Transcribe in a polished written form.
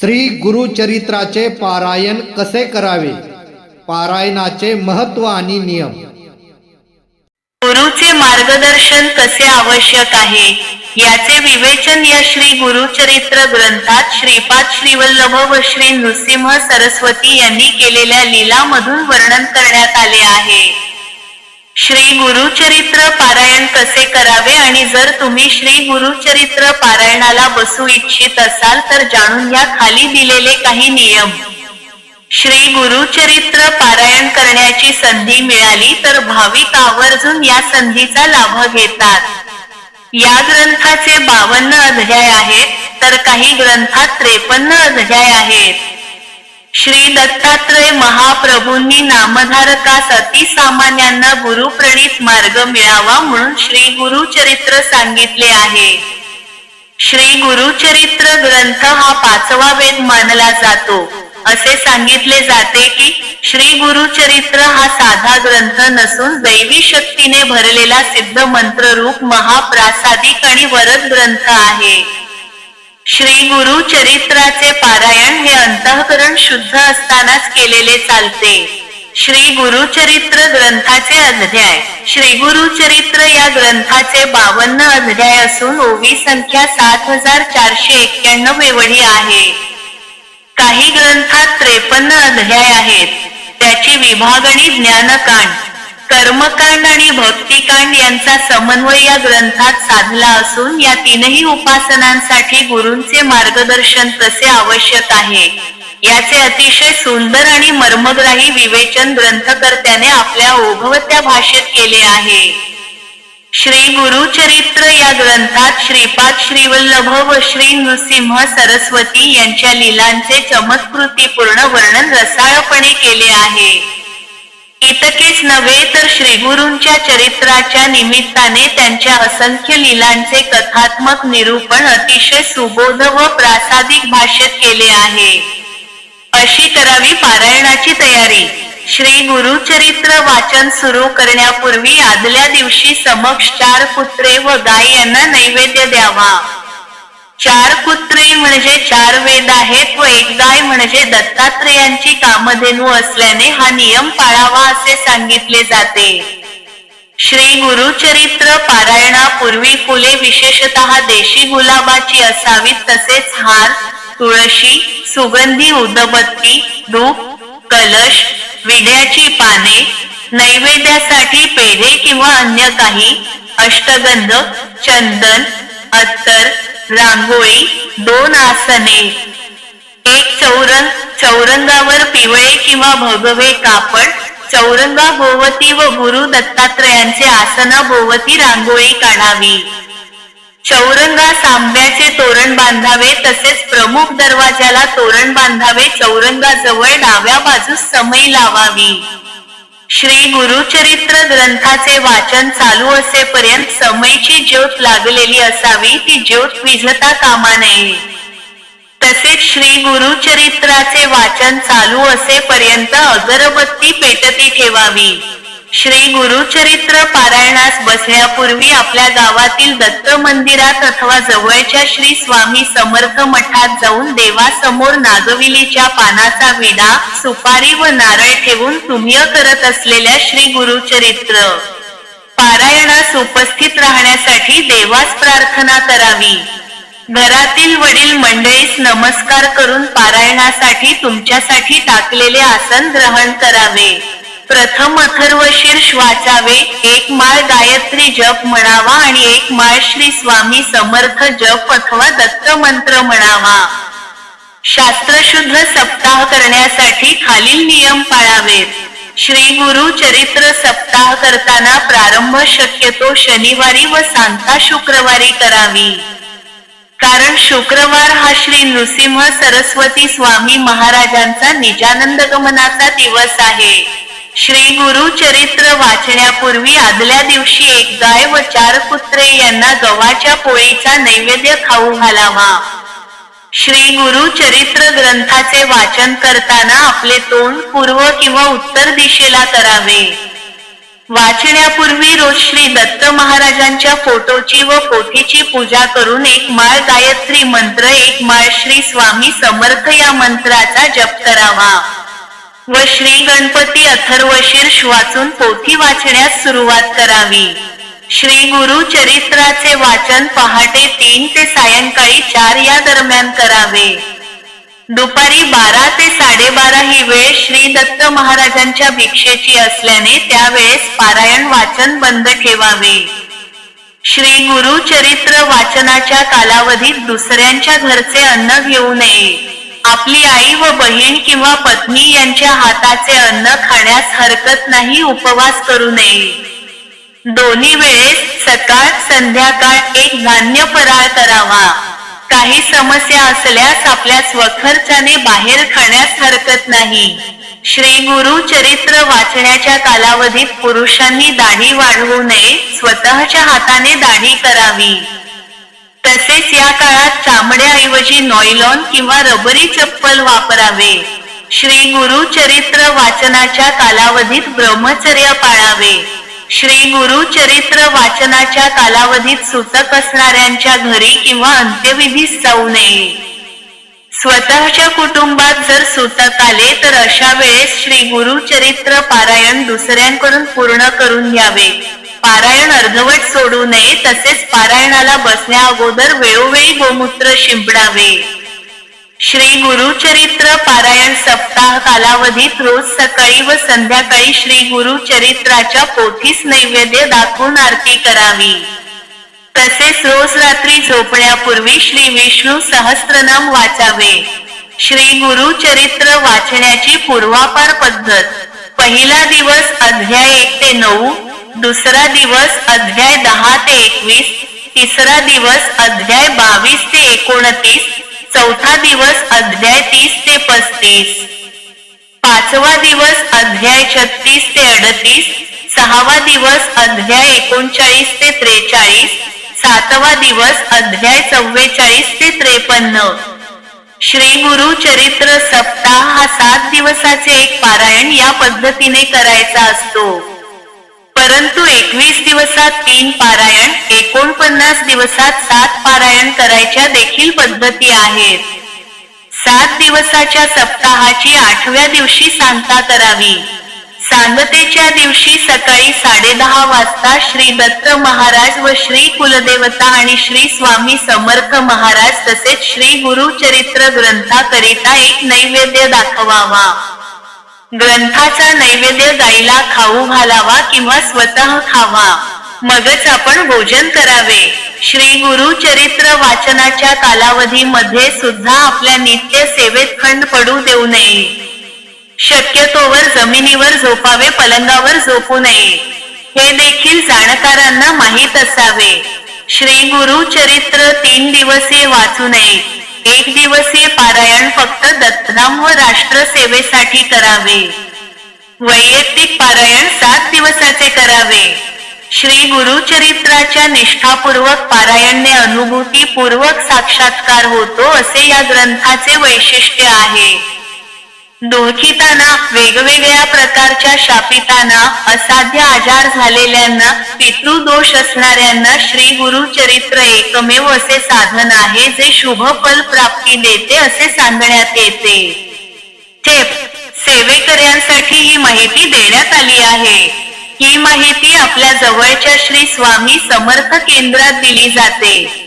श्री गुरुचरित्राचे पारायण कसे करावे, पारायणाचे महत्त्व आणि नियम. गुरुचे मार्गदर्शन कसे आवश्यक आहे याचे विवेचन या श्री गुरुचरित्र ग्रंथात श्रीपाद श्रीवल्लभ व श्री नृसिंह सरस्वती यांनी केलेल्या लीलामधून वर्णन करण्यात आले आहे. श्री गुरुचरित्र पारायण कसे करावे आणि जर तुम्ही श्री गुरुचरित्र पारायणाला बसू इच्छित असाल तर जाणून घ्या खाली दिलेले काही नियम. श्री गुरुचरित्र पारायण करण्याची संधी मिळाली तर भाविक आवर्जून या संधीचा लाभ घेतात. या ग्रंथाचे 52 अध्याय आहेत तर काही ग्रंथात 53 अध्याय आहेत. श्री दत्तात्रय महाप्रभूंनी नामधारकास अतिसामान्यांना गुरुप्रणीत मार्ग मिळावा म्हणून श्री गुरुचरित्र सांगितले आहे. श्री गुरुचरित्र ग्रंथ हा 5वा वेद मानला जातो. असे सांगितले जाते की श्री गुरुचरित्र हा साधा ग्रंथ नसून दैवी शक्तीने भरलेला सिद्ध मंत्ररूप महाप्रासादिक आणि वरद ग्रंथ आहे. श्री गुरुचरित्राचे पारायण हे अंतःकरण शुद्ध असतानाच केलेले चालते. श्री गुरुचरित्र ग्रंथाचे अध्याय. श्री गुरुचरित्र या ग्रंथाचे 52 अध्याय असून ओवी संख्या 7491 एवढी आहे. काही ग्रंथात 53 अध्याय आहेत. त्याची विभागणी ज्ञानकांड, कर्मकांड आणि भक्तिकांड यांचा समन्वय या ग्रंथात साधला असून या तीनही उपासनांसाठी गुरूंचे मार्गदर्शन कसे आवश्यक आहे याचे अतिशय सुंदर आणि मर्मग्राही विवेचन ग्रंथकर्त्याने आपल्या ओघवत्या भाषेत केले आहे. श्री गुरुचरित्र या ग्रंथात श्रीपाद श्रीवल्लभ व श्री नृसिंह सरस्वती यांच्या लीलांचे चमत्कृतीपूर्ण वर्णन रसाळपणे केले आहे. इतकेच नव्हे तर श्रीगुरूंच्या चरित्राच्या निमित्ताने त्यांच्या असंख्य लीलांचे कथात्मक निरूपण अतिशय सुबोध व प्रासादिक भाषेत केले आहे. अशी करावी पारायणाची तयारी. श्री गुरुचरित्र वाचन सुरू करण्यापूर्वी आदल्या दिवशी समक्ष 4 कुत्रे व गाय यांना नैवेद्य द्यावा. 4 कुत्रे म्हणजे 4 वेद आहेत व 1 गाय म्हणजे दत्तात्रेयांची कामधेनू असल्याने हा नियम पाळावा असे सांगितले जाते. श्री गुरुचरित्र पारायणापूर्वी फुले विशेषतः देशी गुलाबाची असावीत तसेच हार, तुळशी, सुगंधी उदबत्ती, धूप, कलश, विड्याची पाने, नैवेद्यासाठी पेढे किंवा अन्य काही, अष्टगंध, चंदन, अत्तर, रांगोळी, 2 आसने, 1 चौरंग, चौरंगावर पिवळे किंवा भगवे कापड, चौरंगा भोवती व गुरु दत्तात्रयांचे आसनाभोवती रांगोळी काढावी. चौरंगास आंब्याचे तोरण बांधावे तसेच प्रमुख दरवाजाला तोरण बांधावे. चौरंगाजवळ डाव्या बाजूस समई लावावी. श्री गुरुचरित्र ग्रंथाचे वाचन चालू असेपर्यंत समईची ज्योत लागलेली असावी. ती ज्योत विझता कामा नये. तसेच श्री गुरुचरित्राचे वाचन चालू असेपर्यंत अगरबत्ती पेटती ठेवावी. श्री गुरुचरित्र पारायणास बसण्यापूर्वी आपल्या गावातील दत्त मंदिरात अथवा जवळच्या श्री स्वामी समर्थ मठात जाऊन देवासमोर नागविलीच्या पानाचा विडा, सुपारी व नारळ ठेवून तुम्ही करत असलेल्या श्री गुरुचरित्र पारायणास उपस्थित राहण्यासाठी देवास प्रार्थना करावी. घरातील वडील मंडळीस नमस्कार करून पारायणासाठी तुमच्यासाठी टाकलेले आसन ग्रहण करावे. प्रथम अथर्वशीर्ष वाचावे. 1 माळ गायत्री जप म्हणावा आणि 1 माळ श्री स्वामी समर्थ जप अथवा दत्त मंत्र म्हणावा. शास्त्रशुद्ध सप्ताह करण्यासाठी खालील नियम पाळावेत. श्री गुरुचरित्र सप्ताह करताना प्रारंभ शक्यतो शनिवारी व सांगता शुक्रवारी करावी. कारण शुक्रवार हा श्री नृसिंह सरस्वती स्वामी महाराजांचा निजानंदगमनाचा दिवस आहे. श्री गुरुचरित्र वाचण्यापूर्वी आदल्या दिवशी 1 गाय व 4 कुत्रे यांना गव्हाच्या पोळीचा नैवेद्य खाऊ घालावा. श्री गुरुचरित्र ग्रंथाचे वाचन करताना आपले तोंड पूर्व किंवा उत्तर दिशेला करावे. वाचण्यापूर्वी रोज श्री दत्त महाराजांच्या फोटोची व पोथीची पूजा करून एक माळ गायत्री मंत्र, एक माळ श्री स्वामी समर्थ या मंत्राचा जप करावा व श्री गणपती अथर्वशीर्ष वाचून पोथी वाचण्यास सुरुवात करावी. श्री गुरु चरित्राचे वाचन पहाटे 3 ते सायंकाळी 4 या दरम्यान करावे. दुपारी 12 ते 12:30 ही वेळ श्री दत्त महाराजांच्या भिक्षेची असल्याने त्यावेळेस पारायण वाचन बंद ठेवावे. श्री गुरु चरित्र वाचनाच्या कालावधीत दुसऱ्यांच्या घरचे अन्न घेऊ नये. आपली आई व बहीण किंवा पत्नी यांच्या हाताचे अन्न खाण्यास हरकत नाही. उपवास करू नये. दोन्ही वेळेस सकाळ संध्याकाळ एक धान्य फराळ करावा. काही समस्या असल्यास आपल्या स्वखर्चाने बाहेर खाण्यास हरकत नाही. श्री गुरु चरित्र वाचण्याच्या कालावधीत पुरुषांनी दाढी वाढवू नये. स्वतःच्या हाताने दाढी करावी. तसेच या काळात चामड्याऐवजी नॉयलॉन किंवा रबरी चप्पल वापरावे. श्री गुरु चरित्र वाचनाच्या कालावधीत ब्रह्मचर्य पाळावे. श्री गुरु चरित्र वाचनाच्या कालावधीत सूतक असणाऱ्यांच्या घरी किंवा अंत्यविधीस जाऊ नये. स्वतःच्या कुटुंबात जर सूतक आले तर अशा वेळेस श्री गुरु चरित्र पारायण दुसऱ्यांकडून पूर्ण करून घ्यावे. पारायण अर्धवट सोडू नये. तसेच पारायणाला बसण्या अगोदर वेळोवेळी गोमूत्र शिंपडावे. श्री गुरु चरित्र पारायण सप्ताह कालावधीत रोज सकाळी व संध्याकाळी श्री गुरु चरित्राच्या पोथीस नैवेद्य दाखवून आरती करावी. तसेच रोज रात्री झोपण्यापूर्वी श्री विष्णू सहस्त्रनाम वाचावे. श्री गुरु चरित्र वाचण्याची पूर्वापार पद्धत. पहिला दिवस अध्याय 1 ते 9, दुसरा दिवस अध्याय 10 ते 21, तिसरा दिवस अध्याय 22 ते 29, चौथा दिवस अध्याय 30 ते 35, पाचवा दिवस अध्याय 36 ते 38, सहावा दिवस अध्याय 39 ते 43, सातवा दिवस अध्याय 44 ते 53. श्री गुरु चरित्र सप्ताह हा 7 दिवसाचे एक पारायण या पद्धतीने करायचा असतो. परंतु 21 दिवसात 3 पारायण, 49 दिवसात 7 पारायण करायच्या देखील पद्धती आहेत. 7 दिवसाच्या सप्ताहाची 8व्या दिवशी सांगता करावी. सांगतेच्या दिवशी सकाळी 10:30 वाजता श्री दत्त महाराज व श्री कुलदेवता आणि श्री स्वामी समर्थ महाराज तसेच श्री गुरु चरित्र ग्रंथाकरिता एक नैवेद्य दाखवावा. ग्रंथाचा नैवेद्य गाईला खाऊ घालावा किंवा स्वतः खावा. मगच आपण भोजन करावे. श्री गुरु चरित्र वाचनाच्या कालावधीमध्ये सुद्धा आपल्या नित्य सेवेत खंड पडू देऊ नये. शक्यतोवर जमिनीवर झोपावे, पलंगावर झोपू नये. हे देखील जाणकारांना माहीत असावे. श्री गुरु चरित्र 3 दिवसीय वाचू नये. 1 दिवसीय पारायण फक्त दत्तनाम व राष्ट्र सेवेसाठी करावे. वैयक्तिक पारायण 7 दिवसाचे करावे. श्री गुरु चरित्राच्या निष्ठापूर्वक पारायणने अनुभूतीपूर्वक साक्षात्कार होतो असे या ग्रंथाचे वैशिष्ट्य आहे. दुःखितांना, वेगवेगळ्या प्रकारच्या शापितांना, असाध्य आजार झालेल्यांना, पितृदोष असणाऱ्यांना श्री गुरु चरित्र एकमेव असे साधन आहे जे शुभ फल प्राप्ती देते असे सांगण्यात येते. सेवेकऱ्यांसाठी ही माहिती देण्यात आली आहे. ही माहिती आपल्या जवळच्या श्री स्वामी समर्थ केंद्रात दिली जाते.